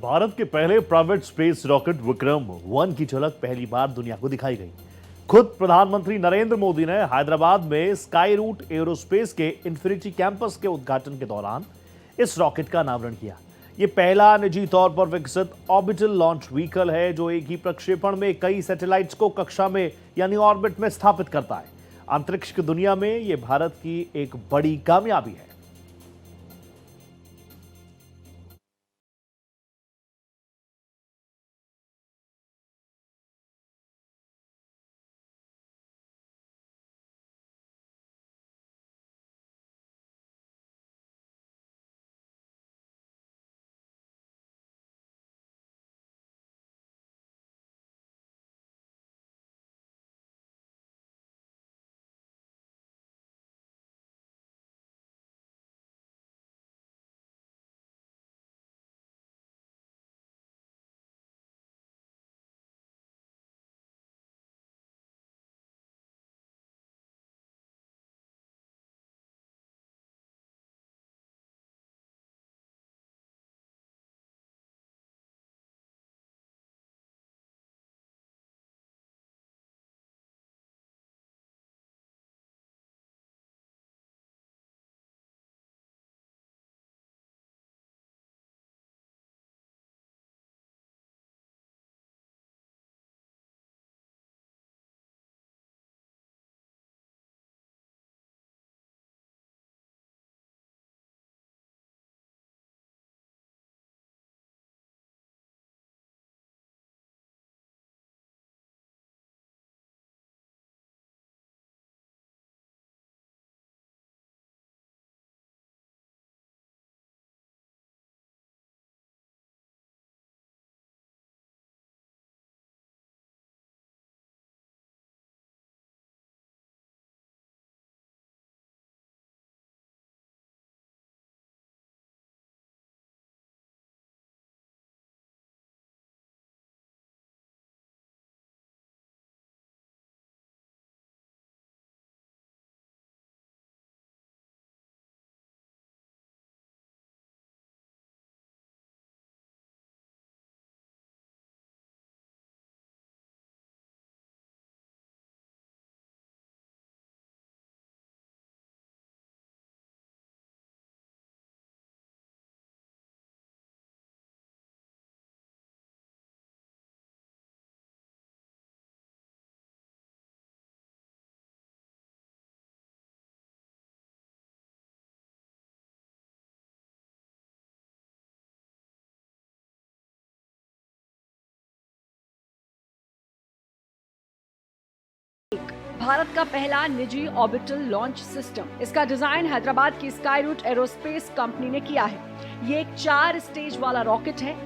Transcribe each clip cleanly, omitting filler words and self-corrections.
भारत के पहले private space rocket विक्रम-1 की झलक पहली बार दुनिया को दिखाई गई। खुद प्रधानमंत्री नरेंद्र मोदी ने हैदराबाद में स्काई रूट एरोस्पेस के इंफिनिटी कैंपस के उद्घाटन के दौरान इस रॉकेट का अनावरण किया। यह पहला निजी तौर पर विकसित ऑर्बिटल लॉन्च व्हीकल है जो एक ही प्रक्षेपण में कई सैटेलाइट्स को कक्षा में यानी ऑर्बिट में स्थापित करता है। अंतरिक्ष की दुनिया में यह भारत की एक बड़ी कामयाबी है। भारत का पहला निजी ऑर्बिटल लॉन्च सिस्टम। इसका डिजाइन हैदराबाद की स्काई रूट एरोस्पेस कंपनी ने किया है। ये एक 4 स्टेज वाला रॉकेट है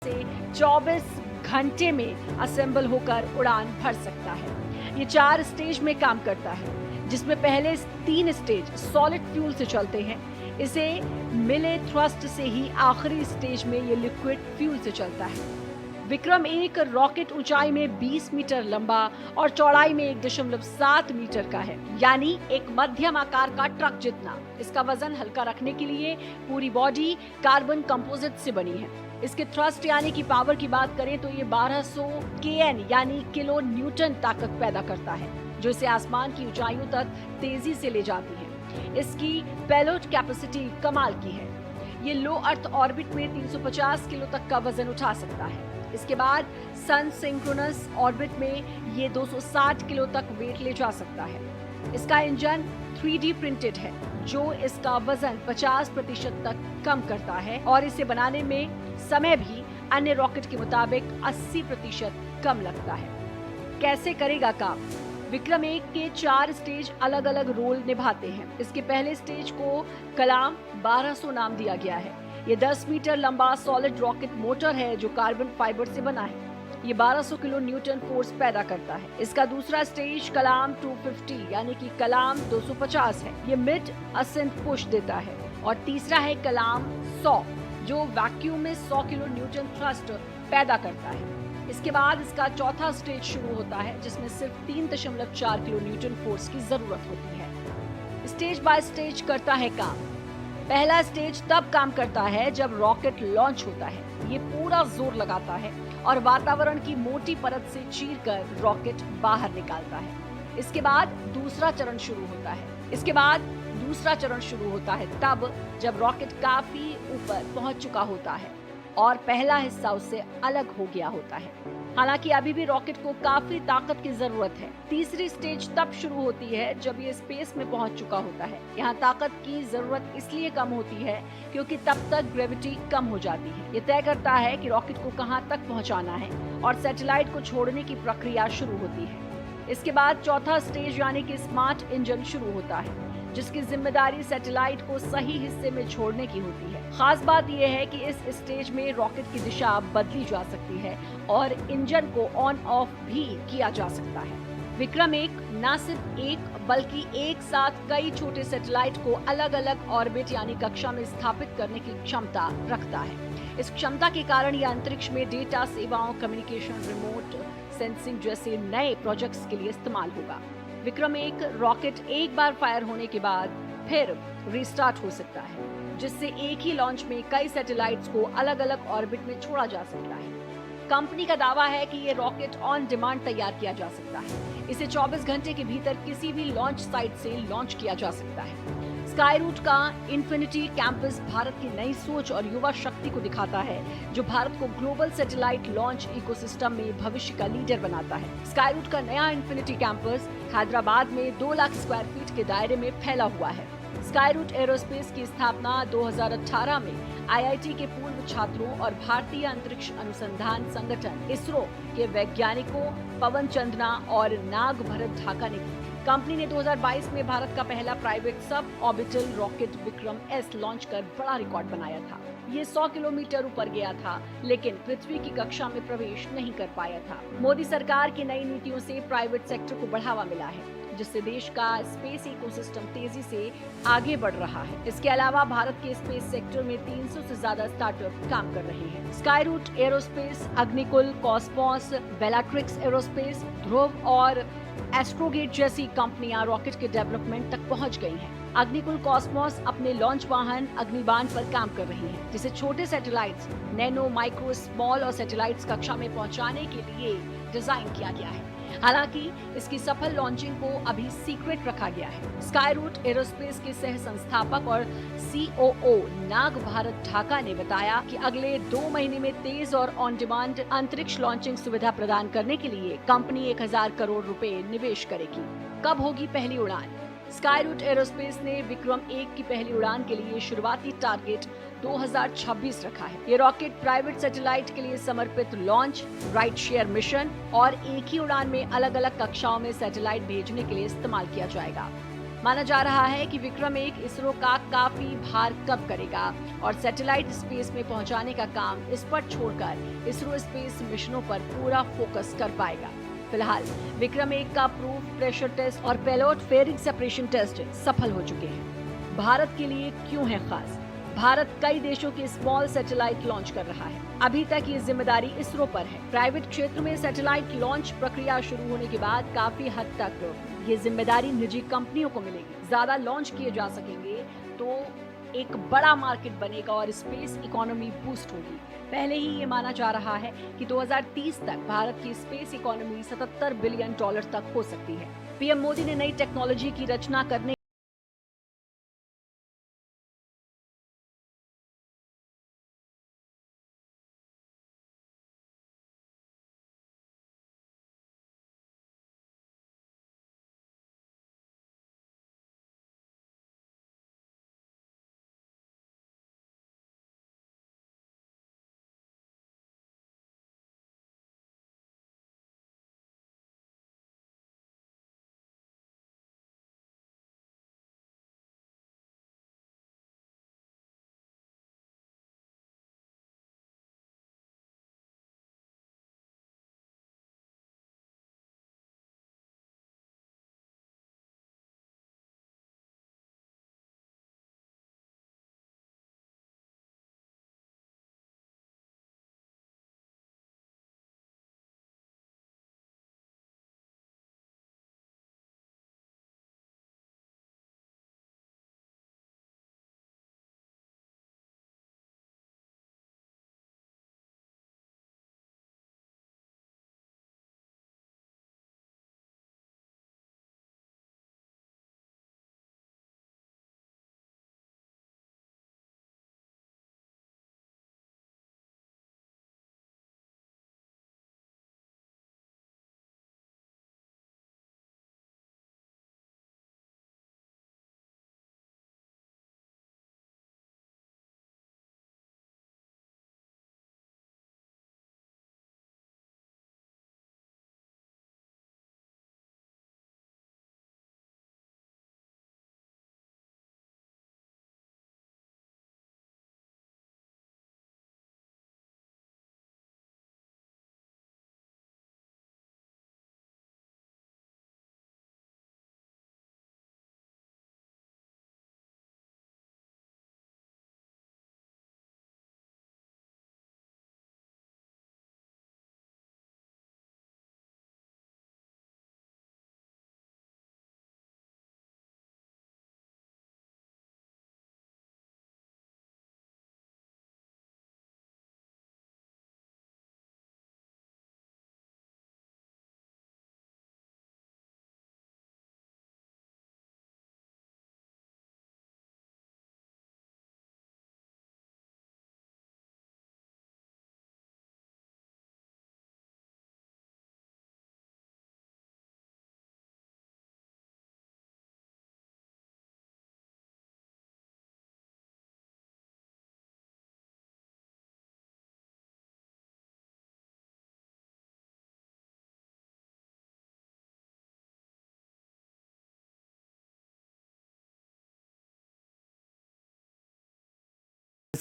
से 24 घंटे में असेंबल होकर उड़ान भर सकता है। ये 4 स्टेज में काम करता है, जिसमें पहले 3 स्टेज सॉलिड फ्यूल से चलते हैं। इसे मिले थ्रस्ट से ही आखिरी स्टेज में ये लिक्विड फ्यूल से चलता है। विक्रम एक रॉकेट ऊंचाई में 20 मीटर लंबा और चौड़ाई में 1.7 मीटर का है, यानी एक मध्यम आकार का ट्रक जितना। इसका वजन हल्का रखने के लिए पूरी बॉडी कार्बन कंपोजिट से बनी है। इसके थ्रस्ट यानी कि पावर की बात करें तो ये 1200 kN यानी किलो न्यूटन ताकत पैदा करता है, जो इसे आसमान की ऊंचाइयों तक तेजी से ले जाती है। इसकी पेलोड कैपेसिटी कमाल की है। ये लो अर्थ ऑर्बिट में 350 किलो तक का वजन उठा सकता है। इसके बाद सन सिंक्रोनस ऑर्बिट में ये 260 किलो तक वेट ले जा सकता है। इसका इंजन 3D प्रिंटेड है, जो इसका वजन 50% तक कम करता है और इसे बनाने में समय भी अन्य रॉकेट के मुताबिक 80% कम लगता है। कैसे करेगा काम? विक्रम एक के 4 स्टेज अलग अलग रोल निभाते हैं। इसके पहले स्टेज को कलाम 1200 नाम दिया गया है। ये 10 मीटर लंबा सॉलिड रॉकेट मोटर है जो कार्बन फाइबर से बना है। ये 1200 किलो न्यूटन फोर्स पैदा करता है। इसका दूसरा स्टेज कलाम 250 यानी कि कलाम 250 है। ये मिड असेंट पुश देता है। और तीसरा है कलाम 100 जो वैक्यूम में 100 किलो न्यूटन थ्रस्ट पैदा करता है। इसके बाद इसका चौथा स्टेज शुरू होता है जिसमें सिर्फ 3.4 किलो न्यूटन फोर्स की जरूरत होती है। स्टेज बाय स्टेज करता है काम। पहला स्टेज तब काम करता है जब रॉकेट लॉन्च होता है। ये पूरा जोर लगाता है और वातावरण की मोटी परत से चीरकर रॉकेट बाहर निकालता है। इसके बाद दूसरा चरण शुरू होता है तब जब रॉकेट काफी ऊपर पहुंच चुका होता है और पहला हिस्सा उससे अलग हो गया होता है। हालांकि अभी भी रॉकेट को काफी ताकत की जरूरत है। तीसरी स्टेज तब शुरू होती है जब ये स्पेस में पहुंच चुका होता है। यहाँ ताकत की जरूरत इसलिए कम होती है क्योंकि तब तक ग्रेविटी कम हो जाती है। ये तय करता है कि रॉकेट को कहाँ तक पहुँचाना है और सैटेलाइट को छोड़ने की प्रक्रिया शुरू होती है। इसके बाद चौथा स्टेज यानी कि स्मार्ट इंजन शुरू होता है जिसकी जिम्मेदारी सैटेलाइट को सही हिस्से में छोड़ने की होती है। खास बात यह है कि इस स्टेज में रॉकेट की दिशा बदली जा सकती है और इंजन को ऑन ऑफ भी किया जा सकता है। विक्रम एक न सिर्फ एक बल्कि एक साथ कई छोटे सैटेलाइट को अलग अलग ऑर्बिट यानी कक्षा में स्थापित करने की क्षमता रखता है। इस क्षमता के कारण यह अंतरिक्ष में डेटा सेवाओं, कम्युनिकेशन, रिमोट सेंसिंग जैसे नए प्रोजेक्ट्स के लिए इस्तेमाल होगा। विक्रम एक रॉकेट एक बार फायर होने के बाद फिर रिस्टार्ट हो सकता है जिससे एक ही लॉन्च में कई सैटेलाइट्स को अलग अलग ऑर्बिट में छोड़ा जा सकता है। कंपनी का दावा है कि ये रॉकेट ऑन डिमांड तैयार किया जा सकता है। इसे 24 घंटे के भीतर किसी भी लॉन्च साइट से लॉन्च किया जा सकता है। स्काई रूट का इन्फिनिटी कैंपस भारत की नई सोच और युवा शक्ति को दिखाता है जो भारत को ग्लोबल सैटेलाइट लॉन्च इकोसिस्टम में भविष्य का लीडर बनाता है। स्काई रूट का नया इन्फिनिटी कैंपस हैदराबाद में 2 लाख स्क्वायर फीट के दायरे में फैला हुआ है। स्काई रूट एरोस्पेस की स्थापना 2018 में आईआईटी के पूर्व छात्रों और भारतीय अंतरिक्ष अनुसंधान संगठन इसरो के वैज्ञानिकों पवन चंद्रा और नाग भरत ढाका ने की। कंपनी ने 2022 में भारत का पहला private sub orbital rocket Vikram S launch कर बड़ा रिकॉर्ड बनाया था। ये 100 किलोमीटर ऊपर गया था लेकिन पृथ्वी की कक्षा में प्रवेश नहीं कर पाया था। मोदी सरकार की नई नीतियों से प्राइवेट सेक्टर को बढ़ावा मिला है जिससे देश का स्पेस इकोसिस्टम तेजी से आगे बढ़ रहा है। इसके अलावा भारत के स्पेस सेक्टर में 300 से ज्यादा स्टार्टअप काम कर रहे हैं। Skyroot Aerospace, Agnikul, Cosmos, Bellatrix Aerospace, Dhruva और एस्ट्रोगेट जैसी कंपनियां रॉकेट के डेवलपमेंट तक पहुंच गई हैं। अग्निकुल कॉस्मोस अपने लॉन्च वाहन अग्निबाण पर काम कर रही है जिसे छोटे सैटेलाइट्स, नैनो, माइक्रो, स्मॉल और सैटेलाइट्स कक्षा में पहुंचाने के लिए डिजाइन किया गया है। हालांकि इसकी सफल लॉन्चिंग को अभी सीक्रेट रखा गया है। स्काई रूट एरोस्पेस के सह संस्थापक और सीओओ नाग भारत ढाका ने बताया कि अगले 2 महीने में तेज और ऑन डिमांड अंतरिक्ष लॉन्चिंग सुविधा प्रदान करने के लिए कंपनी 1000 करोड़ रुपए निवेश करेगी। कब होगी पहली उड़ान? स्काई रूट एरोस्पेस ने विक्रम एक की पहली उड़ान के लिए शुरुआती टारगेट 2026 रखा है। ये रॉकेट प्राइवेट सैटेलाइट के लिए समर्पित लॉन्च, राइट शेयर मिशन और एक ही उड़ान में अलग अलग कक्षाओं में सैटेलाइट भेजने के लिए इस्तेमाल किया जाएगा। माना जा रहा है कि विक्रम एक इसरो का काफी भार कम करेगा और सैटेलाइट स्पेस में पहुंचाने का काम इस पर छोड़कर इसरो स्पेस मिशनों पर पूरा फोकस कर पाएगा। फिलहाल विक्रम एक का प्रूफ, प्रेशर टेस्ट और पेलोड फेयरिंग सेपरेशन टेस्ट सफल हो चुके हैं। भारत के लिए क्यों है खास? भारत कई देशों के स्मॉल सैटेलाइट लॉन्च कर रहा है। अभी तक ये जिम्मेदारी इसरो पर है। प्राइवेट क्षेत्र में सैटेलाइट लॉन्च प्रक्रिया शुरू होने के बाद काफी हद तक ये जिम्मेदारी निजी कंपनियों को मिलेगी। ज्यादा लॉन्च किए जा सकेंगे तो एक बड़ा मार्केट बनेगा और स्पेस इकोनॉमी बूस्ट होगी। पहले ही ये माना जा रहा है कि 2030 तक भारत की स्पेस इकोनॉमी $77 बिलियन तक हो सकती है। पीएम मोदी ने नई टेक्नोलॉजी की रचना करने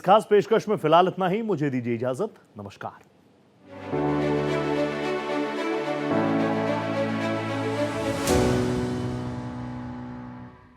खास पेशकश में फिलहाल इतना ही। मुझे दीजिए इजाजत। नमस्कार।